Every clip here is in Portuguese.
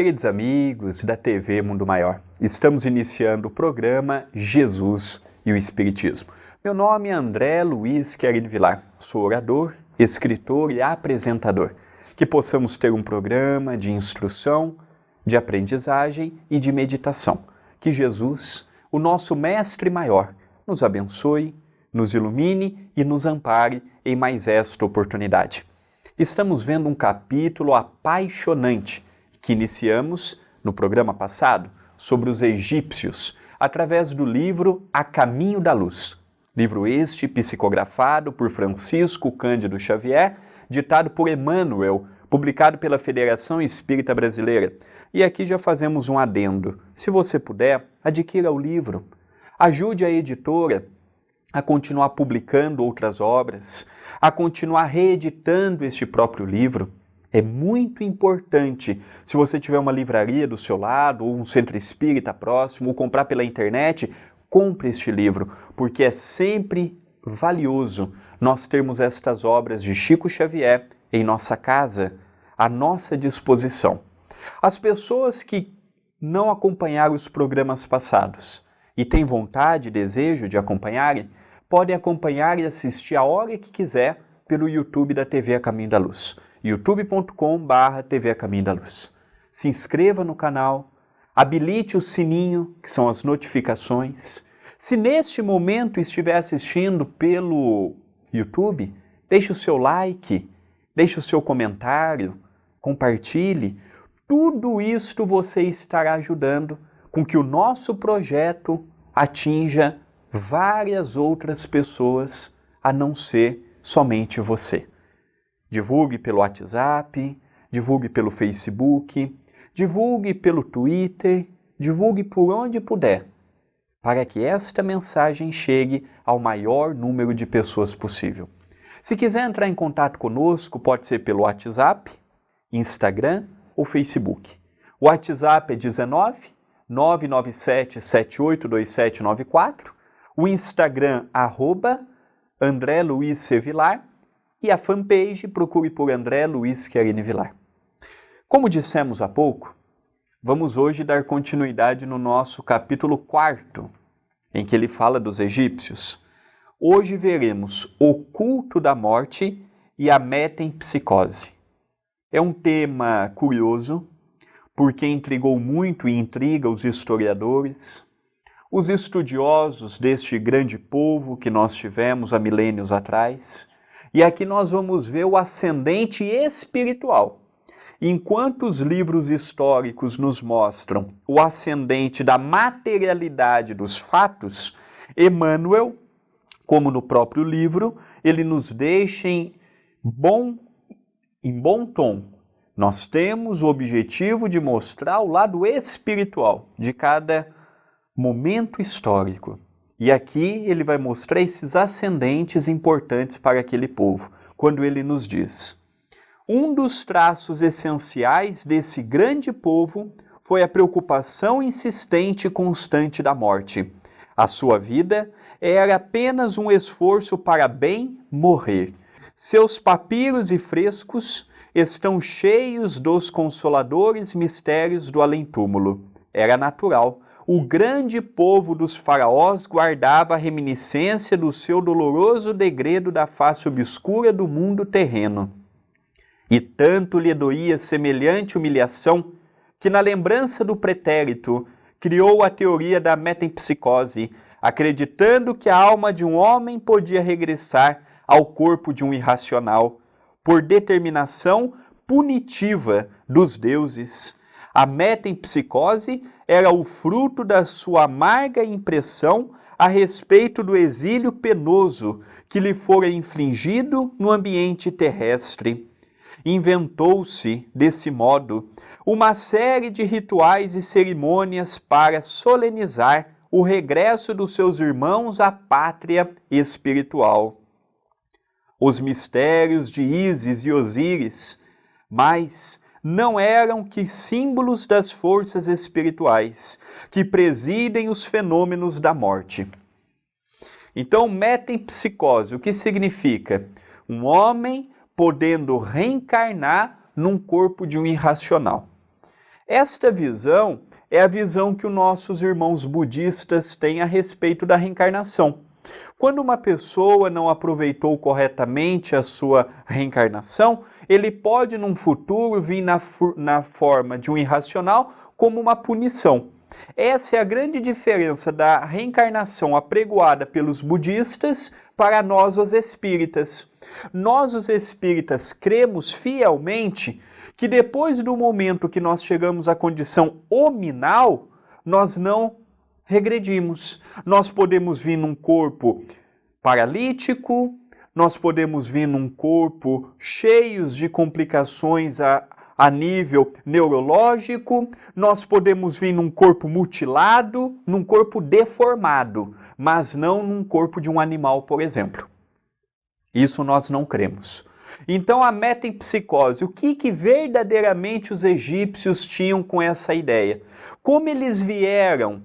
Queridos amigos da TV Mundo Maior, estamos iniciando o programa Jesus e o Espiritismo. Meu nome é André Luiz Querini Vilar, sou orador, escritor e apresentador. Que possamos ter um programa de instrução, de aprendizagem e de meditação. Que Jesus, o nosso Mestre Maior, nos abençoe, nos ilumine e nos ampare em mais esta oportunidade. Estamos vendo um capítulo apaixonante que iniciamos no programa passado sobre os egípcios, através do livro A Caminho da Luz. Livro este psicografado por Francisco Cândido Xavier, ditado por Emmanuel, publicado pela Federação Espírita Brasileira. E aqui já fazemos um adendo. Se você puder, adquira o livro. Ajude a editora a continuar publicando outras obras, a continuar reeditando este próprio livro. É muito importante, se você tiver uma livraria do seu lado, ou um centro espírita próximo, ou comprar pela internet, compre este livro, porque é sempre valioso nós termos estas obras de Chico Xavier em nossa casa, à nossa disposição. As pessoas que não acompanharam os programas passados e têm vontade e desejo de acompanharem, podem acompanhar e assistir a hora que quiser pelo YouTube da TV A Caminho da Luz, youtube.com/TV A Caminho da Luz. Se inscreva no canal, habilite o sininho, que são as notificações. Se neste momento estiver assistindo pelo YouTube, deixe o seu like, deixe o seu comentário, compartilhe. Tudo isto você estará ajudando com que o nosso projeto atinja várias outras pessoas, a não ser somente você. Divulgue pelo WhatsApp, divulgue pelo Facebook, divulgue pelo Twitter, divulgue por onde puder, para que esta mensagem chegue ao maior número de pessoas possível. Se quiser entrar em contato conosco, pode ser pelo WhatsApp, Instagram ou Facebook. O WhatsApp é 19 997 782794, o Instagram, André Luiz C. Vilar, e a fanpage, procure por André Luiz Querini Vilar. Como dissemos há pouco, vamos hoje dar continuidade no nosso capítulo 4, em que ele fala dos egípcios. Hoje veremos o culto da morte e a metempsicose. É um tema curioso, porque intrigou muito e intriga os historiadores, os estudiosos deste grande povo que nós tivemos há milênios atrás. E aqui nós vamos ver o ascendente espiritual. Enquanto os livros históricos nos mostram o ascendente da materialidade dos fatos, Emmanuel, como no próprio livro, ele nos deixa em bom tom. Nós temos o objetivo de mostrar o lado espiritual de cada momento histórico. E aqui ele vai mostrar esses ascendentes importantes para aquele povo, quando ele nos diz: um dos traços essenciais desse grande povo foi a preocupação insistente e constante da morte. A sua vida era apenas um esforço para bem morrer. Seus papiros e frescos estão cheios dos consoladores mistérios do além-túmulo. Era natural. O grande povo dos faraós guardava a reminiscência do seu doloroso degredo da face obscura do mundo terreno. E tanto lhe doía semelhante humilhação, que na lembrança do pretérito criou a teoria da metempsicose, acreditando que a alma de um homem podia regressar ao corpo de um irracional, por determinação punitiva dos deuses. A metempsicose era o fruto da sua amarga impressão a respeito do exílio penoso que lhe fora infligido no ambiente terrestre. Inventou-se, desse modo, uma série de rituais e cerimônias para solenizar o regresso dos seus irmãos à pátria espiritual. Os mistérios de Ísis e Osíris, mas não eram que símbolos das forças espirituais que presidem os fenômenos da morte. Então, metempsicose, o que significa? Um homem podendo reencarnar num corpo de um irracional. Esta visão é a visão que os nossos irmãos budistas têm a respeito da reencarnação. Quando uma pessoa não aproveitou corretamente a sua reencarnação, ele pode, num futuro, vir na forma de um irracional como uma punição. Essa é a grande diferença da reencarnação apregoada pelos budistas para nós, os espíritas. Nós, os espíritas, cremos fielmente que depois do momento que nós chegamos à condição hominal, nós não regredimos. Nós podemos vir num corpo paralítico, nós podemos vir num corpo cheios de complicações a nível neurológico, nós podemos vir num corpo mutilado, num corpo deformado, mas não num corpo de um animal, por exemplo. Isso nós não cremos. Então a metempsicose, o que verdadeiramente os egípcios tinham com essa ideia? Como eles vieram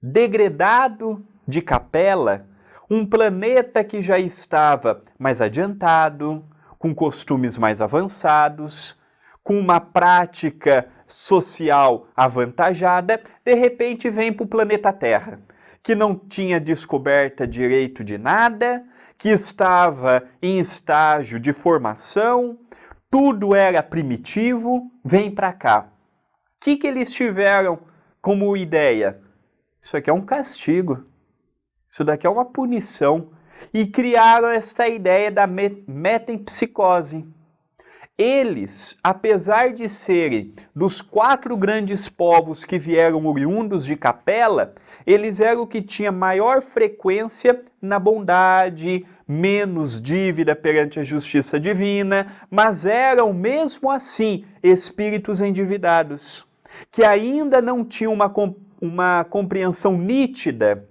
degradado de Capela, um planeta que já estava mais adiantado, com costumes mais avançados, com uma prática social avantajada, de repente vem para o planeta Terra, que não tinha descoberta direito de nada, que estava em estágio de formação, tudo era primitivo, vem para cá. O que eles tiveram como ideia? Isso aqui é um castigo, isso daqui é uma punição. E criaram esta ideia da metempsicose. Eles, apesar de serem dos 4 grandes povos que vieram oriundos de Capela, eles eram o que tinha maior frequência na bondade, menos dívida perante a justiça divina, mas eram mesmo assim espíritos endividados, que ainda não tinham uma compreensão nítida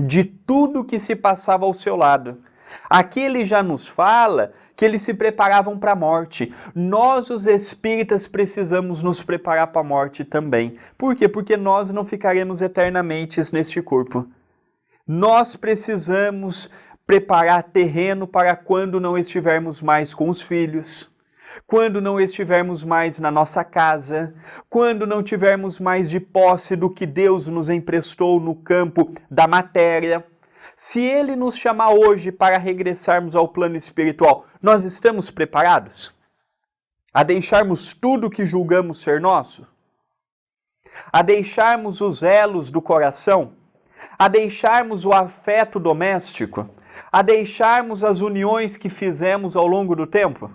de tudo que se passava ao seu lado. Aqui ele já nos fala que eles se preparavam para a morte. Nós, os espíritas, precisamos nos preparar para a morte também. Por quê? Porque nós não ficaremos eternamente neste corpo. Nós precisamos preparar terreno para quando não estivermos mais com os filhos, quando não estivermos mais na nossa casa, quando não tivermos mais de posse do que Deus nos emprestou no campo da matéria. Se Ele nos chamar hoje para regressarmos ao plano espiritual, nós estamos preparados a deixarmos tudo que julgamos ser nosso? A deixarmos os elos do coração? A deixarmos o afeto doméstico? A deixarmos as uniões que fizemos ao longo do tempo?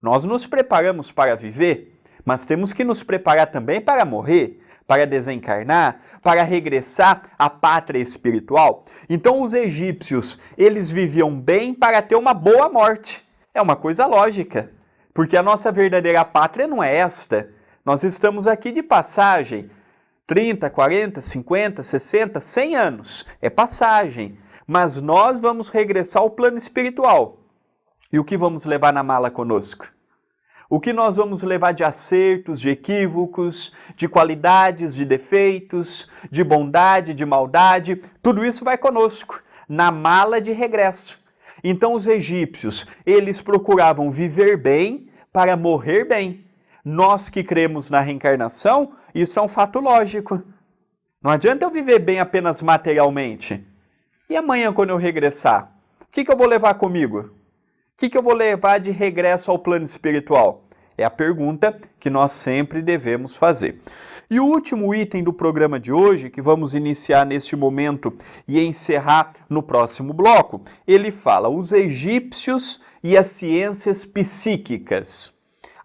Nós nos preparamos para viver, mas temos que nos preparar também para morrer, para desencarnar, para regressar à pátria espiritual. Então os egípcios, eles viviam bem para ter uma boa morte. É uma coisa lógica, porque a nossa verdadeira pátria não é esta. Nós estamos aqui de passagem, 30, 40, 50, 60, 100 anos, é passagem. Mas nós vamos regressar ao plano espiritual. E o que vamos levar na mala conosco? O que nós vamos levar de acertos, de equívocos, de qualidades, de defeitos, de bondade, de maldade, tudo isso vai conosco, na mala de regresso. Então os egípcios, eles procuravam viver bem para morrer bem. Nós que cremos na reencarnação, isso é um fato lógico. Não adianta eu viver bem apenas materialmente. E amanhã quando eu regressar, o que eu vou levar comigo? O que eu vou levar de regresso ao plano espiritual? É a pergunta que nós sempre devemos fazer. E o último item do programa de hoje, que vamos iniciar neste momento e encerrar no próximo bloco, ele fala os egípcios e as ciências psíquicas.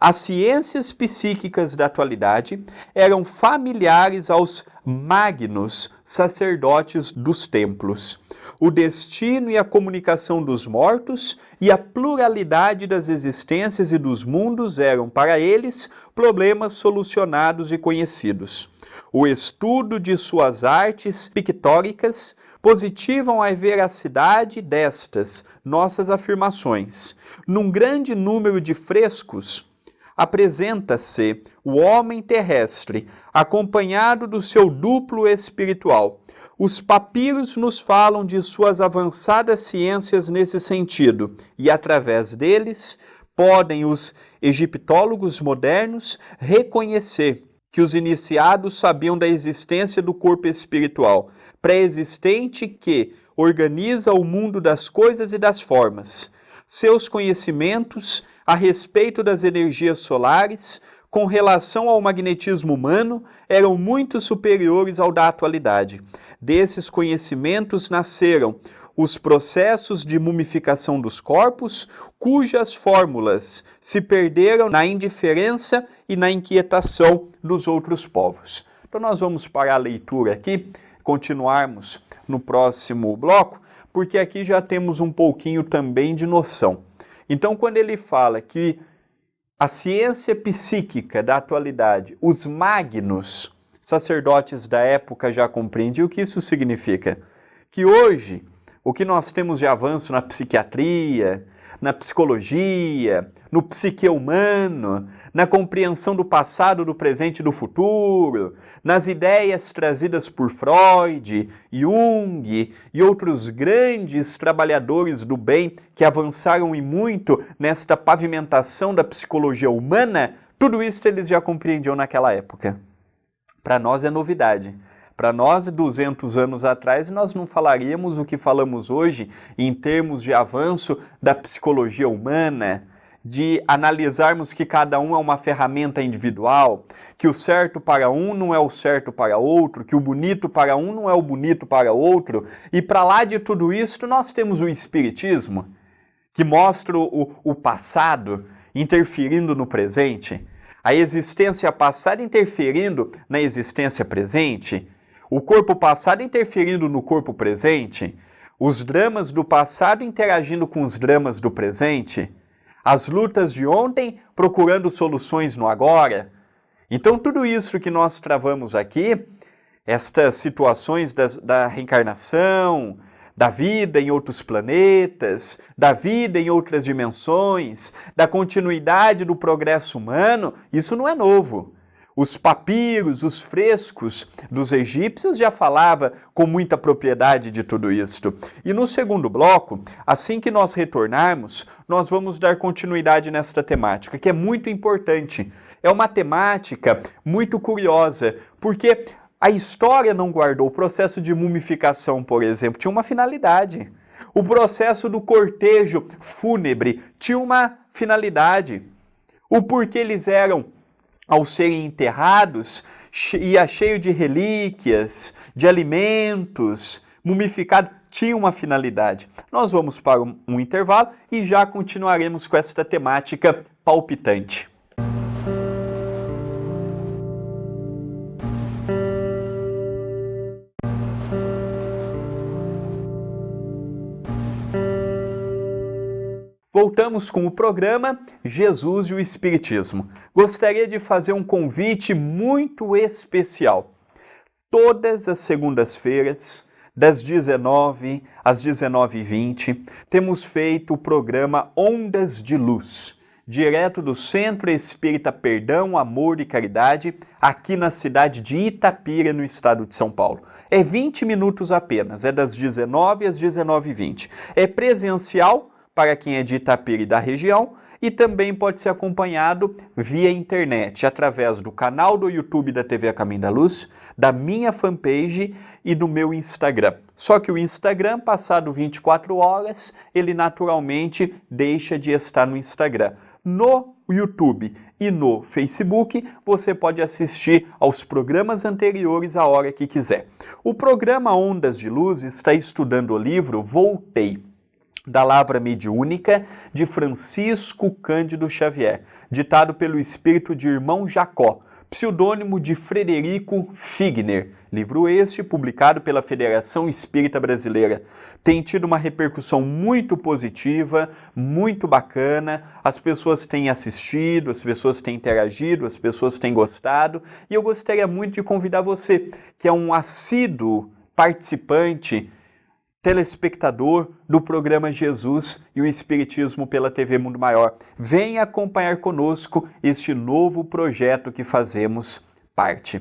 As ciências psíquicas da atualidade eram familiares aos magnos sacerdotes dos templos. O destino e a comunicação dos mortos e a pluralidade das existências e dos mundos eram, para eles, problemas solucionados e conhecidos. O estudo de suas artes pictóricas positivam a veracidade destas nossas afirmações. Num grande número de frescos, apresenta-se o homem terrestre, acompanhado do seu duplo espiritual. Os papiros nos falam de suas avançadas ciências nesse sentido, e através deles podem os egiptólogos modernos reconhecer que os iniciados sabiam da existência do corpo espiritual, pré-existente que organiza o mundo das coisas e das formas. Seus conhecimentos a respeito das energias solares, com relação ao magnetismo humano, eram muito superiores ao da atualidade. Desses conhecimentos nasceram os processos de mumificação dos corpos, cujas fórmulas se perderam na indiferença e na inquietação dos outros povos. Então nós vamos parar a leitura aqui, continuarmos no próximo bloco, porque aqui já temos um pouquinho também de noção. Então, quando ele fala que a ciência psíquica da atualidade, os magnos sacerdotes da época já compreendiam, o que isso significa? Que hoje, o que nós temos de avanço na psiquiatria, na psicologia, no psique humano, na compreensão do passado, do presente e do futuro, nas ideias trazidas por Freud, Jung e outros grandes trabalhadores do bem que avançaram e muito nesta pavimentação da psicologia humana, tudo isso eles já compreendiam naquela época. Para nós é novidade. Para nós, 200 anos atrás, nós não falaríamos o que falamos hoje em termos de avanço da psicologia humana, de analisarmos que cada um é uma ferramenta individual, que o certo para um não é o certo para outro, que o bonito para um não é o bonito para outro. E para lá de tudo isso, nós temos o Espiritismo, que mostra o passado interferindo no presente, a existência passada interferindo na existência presente, o corpo passado interferindo no corpo presente, os dramas do passado interagindo com os dramas do presente, as lutas de ontem procurando soluções no agora. Então tudo isso que nós travamos aqui, estas situações da reencarnação, da vida em outros planetas, da vida em outras dimensões, da continuidade do progresso humano, isso não é novo. Os papiros, os frescos dos egípcios já falavam com muita propriedade de tudo isto. E no segundo bloco, assim que nós retornarmos, nós vamos dar continuidade nesta temática, que é muito importante. É uma temática muito curiosa, porque a história não guardou. O processo de mumificação, por exemplo, tinha uma finalidade. O processo do cortejo fúnebre tinha uma finalidade. O porquê eles eram, ao serem enterrados, ia cheio de relíquias, de alimentos, mumificado, tinha uma finalidade. Nós vamos para um intervalo e já continuaremos com esta temática palpitante. Voltamos com o programa Jesus e o Espiritismo. Gostaria de fazer um convite muito especial. Todas as segundas-feiras, das 19 às 19h20, temos feito o programa Ondas de Luz, direto do Centro Espírita Perdão, Amor e Caridade, aqui na cidade de Itapira, no estado de São Paulo. É 20 minutos apenas, é das 19 às 19h20. É presencial para quem é de Itapira e da região, e também pode ser acompanhado via internet, através do canal do YouTube da TV A Caminho da Luz, da minha fanpage e do meu Instagram. Só que o Instagram, passado 24 horas, ele naturalmente deixa de estar no Instagram. No YouTube e no Facebook, você pode assistir aos programas anteriores a hora que quiser. O programa Ondas de Luz está estudando o livro Voltei, da Lavra Mediúnica, de Francisco Cândido Xavier, ditado pelo espírito de Irmão Jacó, pseudônimo de Frederico Figner. Livro este publicado pela Federação Espírita Brasileira. Tem tido uma repercussão muito positiva, muito bacana, as pessoas têm assistido, as pessoas têm interagido, as pessoas têm gostado, e eu gostaria muito de convidar você, que é um assíduo participante, telespectador do programa Jesus e o Espiritismo pela TV Mundo Maior. Venha acompanhar conosco este novo projeto que fazemos parte.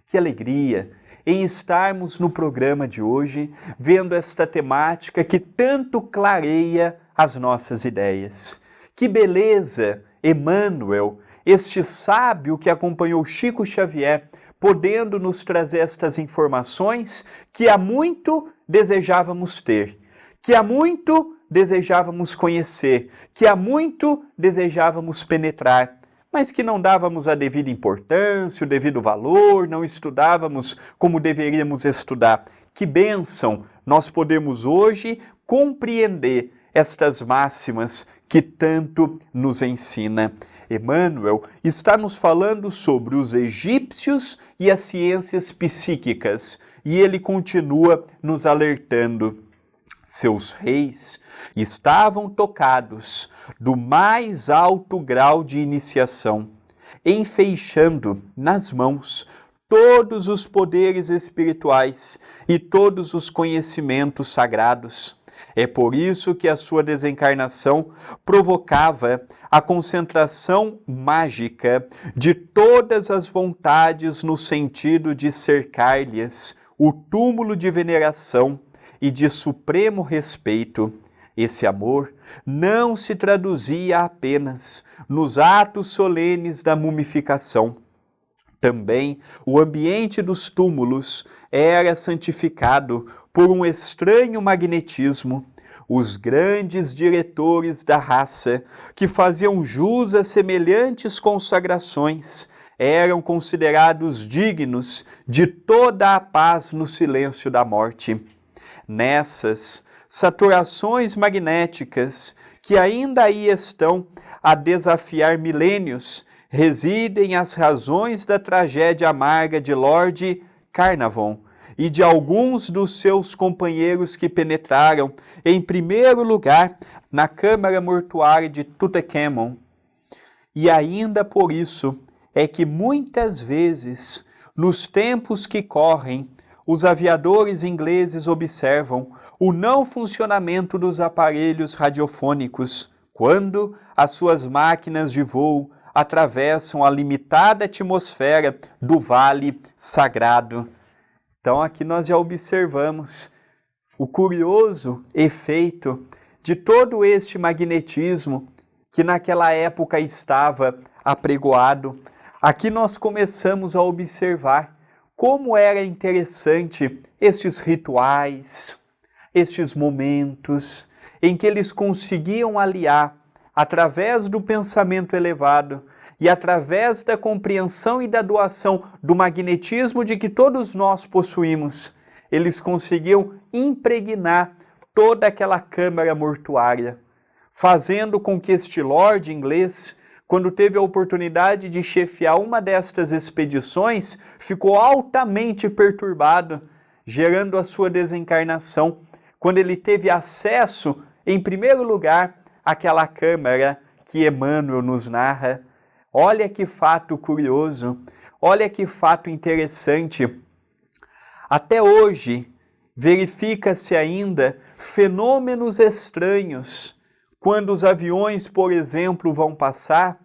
Que alegria em estarmos no programa de hoje, vendo esta temática que tanto clareia as nossas ideias. Que beleza, Emmanuel, este sábio que acompanhou Chico Xavier, podendo nos trazer estas informações que há muito desejávamos ter, que há muito desejávamos conhecer, que há muito desejávamos penetrar, mas que não dávamos a devida importância, o devido valor, não estudávamos como deveríamos estudar. Que bênção nós podemos hoje compreender estas máximas que tanto nos ensina. Emmanuel está nos falando sobre os egípcios e as ciências psíquicas, e ele continua nos alertando. Seus reis estavam tocados do mais alto grau de iniciação, enfeixando nas mãos todos os poderes espirituais e todos os conhecimentos sagrados. É por isso que a sua desencarnação provocava a concentração mágica de todas as vontades no sentido de cercar-lhes o túmulo de veneração e de supremo respeito. Esse amor não se traduzia apenas nos atos solenes da mumificação. Também o ambiente dos túmulos era santificado por um estranho magnetismo. Os grandes diretores da raça, que faziam jus a semelhantes consagrações, eram considerados dignos de toda a paz no silêncio da morte. Nessas saturações magnéticas, que ainda aí estão a desafiar milênios, residem as razões da tragédia amarga de Lord Carnarvon e de alguns dos seus companheiros que penetraram, em primeiro lugar, na câmara mortuária de Tutankhamon. E ainda por isso é que muitas vezes, nos tempos que correm, os aviadores ingleses observam o não funcionamento dos aparelhos radiofônicos quando as suas máquinas de voo atravessam a limitada atmosfera do Vale Sagrado. Então aqui nós já observamos o curioso efeito de todo este magnetismo que naquela época estava apregoado. Aqui nós começamos a observar como era interessante estes rituais, estes momentos em que eles conseguiam aliar, através do pensamento elevado e através da compreensão e da doação do magnetismo de que todos nós possuímos, eles conseguiam impregnar toda aquela câmara mortuária, fazendo com que este lord inglês, quando teve a oportunidade de chefiar uma destas expedições, ficou altamente perturbado, gerando a sua desencarnação, quando ele teve acesso, em primeiro lugar, àquela câmara que Emmanuel nos narra. Olha que fato curioso, olha que fato interessante. Até hoje, verifica-se ainda fenômenos estranhos, quando os aviões, por exemplo, vão passar,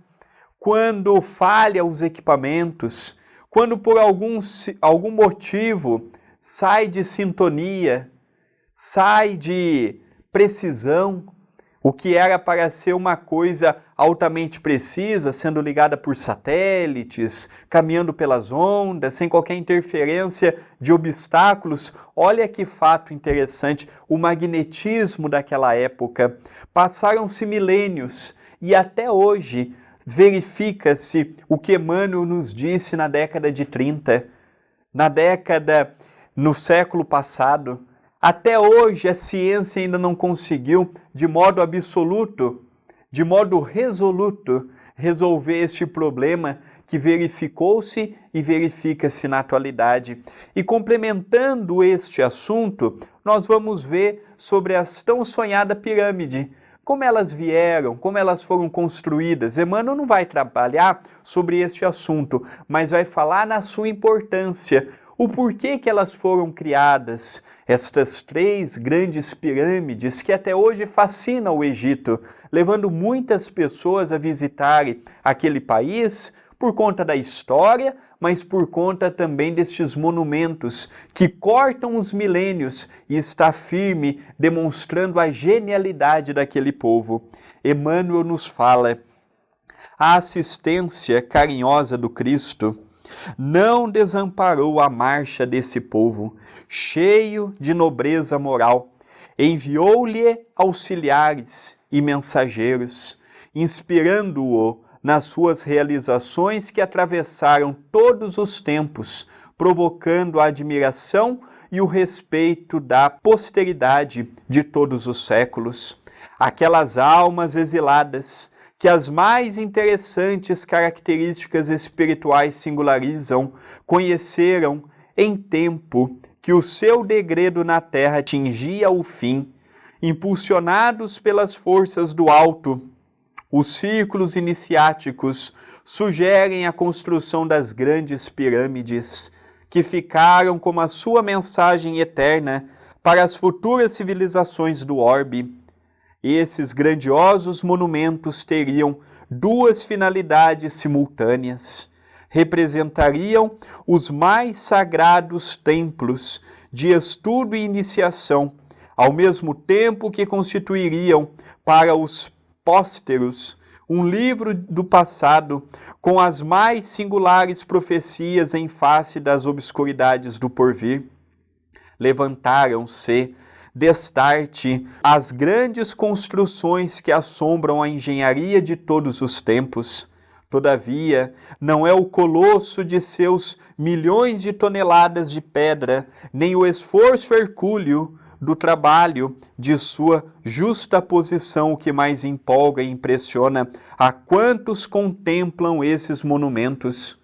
quando falham os equipamentos, quando por algum motivo sai de sintonia, sai de precisão, o que era para ser uma coisa altamente precisa, sendo ligada por satélites, caminhando pelas ondas, sem qualquer interferência de obstáculos. Olha que fato interessante, o magnetismo daquela época. Passaram-se milênios e até hoje verifica-se o que Emmanuel nos disse na década de 30, no século passado. Até hoje a ciência ainda não conseguiu, de modo absoluto, de modo resoluto, resolver este problema que verificou-se e verifica-se na atualidade. E complementando este assunto, nós vamos ver sobre as tão sonhada pirâmide, como elas vieram, como elas foram construídas. Emmanuel não vai trabalhar sobre este assunto, mas vai falar na sua importância, o porquê que elas foram criadas, estas 3 grandes pirâmides que até hoje fascinam o Egito, levando muitas pessoas a visitarem aquele país por conta da história, mas por conta também destes monumentos que cortam os milênios e está firme, demonstrando a genialidade daquele povo. Emmanuel nos fala: a assistência carinhosa do Cristo, não desamparou a marcha desse povo, cheio de nobreza moral. Enviou-lhe auxiliares e mensageiros, inspirando-o nas suas realizações que atravessaram todos os tempos, provocando a admiração e o respeito da posteridade de todos os séculos. Aquelas almas exiladas, que as mais interessantes características espirituais singularizam, conheceram em tempo que o seu degredo na terra atingia o fim, impulsionados pelas forças do alto. Os círculos iniciáticos sugerem a construção das grandes pirâmides, que ficaram como a sua mensagem eterna para as futuras civilizações do orbe. Esses grandiosos monumentos teriam duas finalidades simultâneas. Representariam os mais sagrados templos de estudo e iniciação, ao mesmo tempo que constituiriam para os pósteros um livro do passado com as mais singulares profecias em face das obscuridades do porvir. Levantaram-se destarte as grandes construções que assombram a engenharia de todos os tempos. Todavia, não é o colosso de seus milhões de toneladas de pedra, nem o esforço hercúleo do trabalho de sua justa posição o que mais empolga e impressiona a quantos contemplam esses monumentos.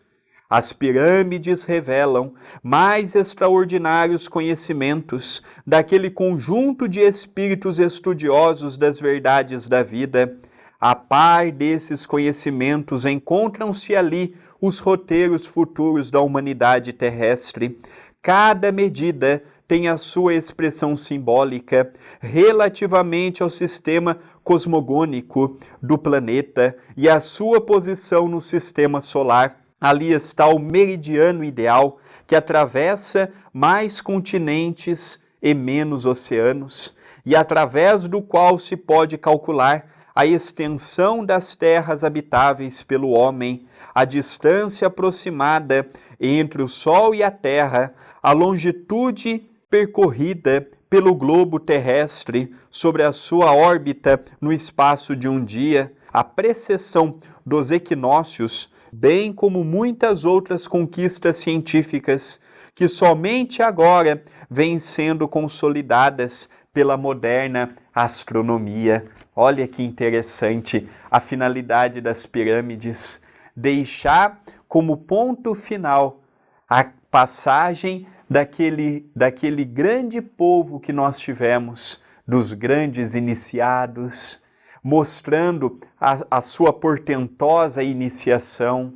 As pirâmides revelam mais extraordinários conhecimentos daquele conjunto de espíritos estudiosos das verdades da vida. A par desses conhecimentos encontram-se ali os roteiros futuros da humanidade terrestre. Cada medida tem a sua expressão simbólica relativamente ao sistema cosmogônico do planeta e a sua posição no sistema solar. Ali está o meridiano ideal que atravessa mais continentes e menos oceanos, e através do qual se pode calcular a extensão das terras habitáveis pelo homem, a distância aproximada entre o Sol e a Terra, a longitude percorrida pelo globo terrestre sobre a sua órbita no espaço de um dia, a precessão dos equinócios, bem como muitas outras conquistas científicas que somente agora vêm sendo consolidadas pela moderna astronomia. Olha que interessante a finalidade das pirâmides, deixar como ponto final a passagem daquele grande povo que nós tivemos, dos grandes iniciados, mostrando a sua portentosa iniciação.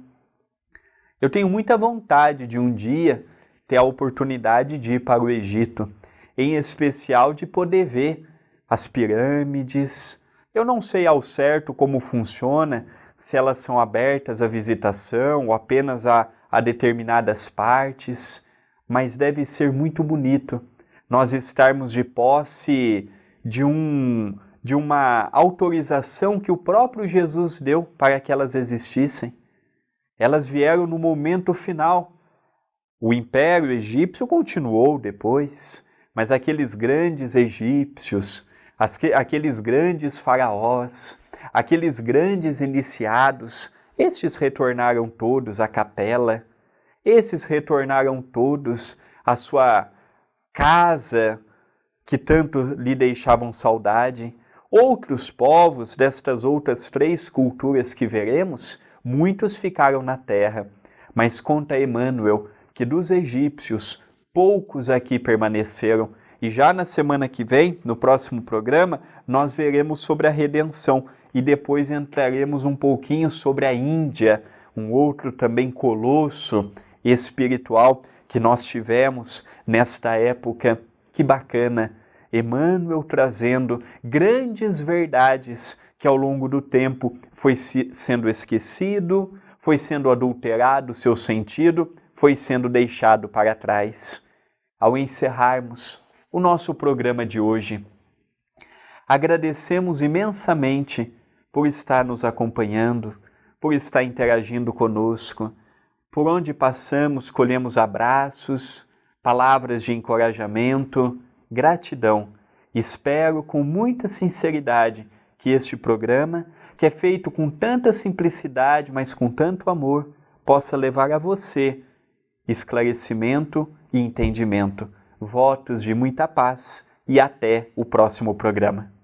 Eu tenho muita vontade de um dia ter a oportunidade de ir para o Egito, em especial de poder ver as pirâmides. Eu não sei ao certo como funciona, se elas são abertas à visitação ou apenas a determinadas partes, mas deve ser muito bonito nós estarmos de posse de uma autorização que o próprio Jesus deu para que elas existissem. Elas vieram no momento final. O Império Egípcio continuou depois, mas aqueles grandes egípcios, aqueles grandes faraós, aqueles grandes iniciados, estes retornaram todos à capela, esses retornaram todos à sua casa que tanto lhe deixavam saudade. Outros povos destas outras três culturas que veremos, muitos ficaram na terra, mas conta Emmanuel que dos egípcios poucos aqui permaneceram. E já na semana que vem, no próximo programa, nós veremos sobre a redenção e depois entraremos um pouquinho sobre a Índia, um outro também colosso espiritual que nós tivemos nesta época. Que bacana! Emmanuel trazendo grandes verdades que ao longo do tempo foi sendo esquecido, foi sendo adulterado o seu sentido, foi sendo deixado para trás. Ao encerrarmos o nosso programa de hoje, agradecemos imensamente por estar nos acompanhando, por estar interagindo conosco. Por onde passamos, colhemos abraços, palavras de encorajamento, gratidão. Espero com muita sinceridade que este programa, que é feito com tanta simplicidade, mas com tanto amor, possa levar a você esclarecimento e entendimento. Votos de muita paz e até o próximo programa.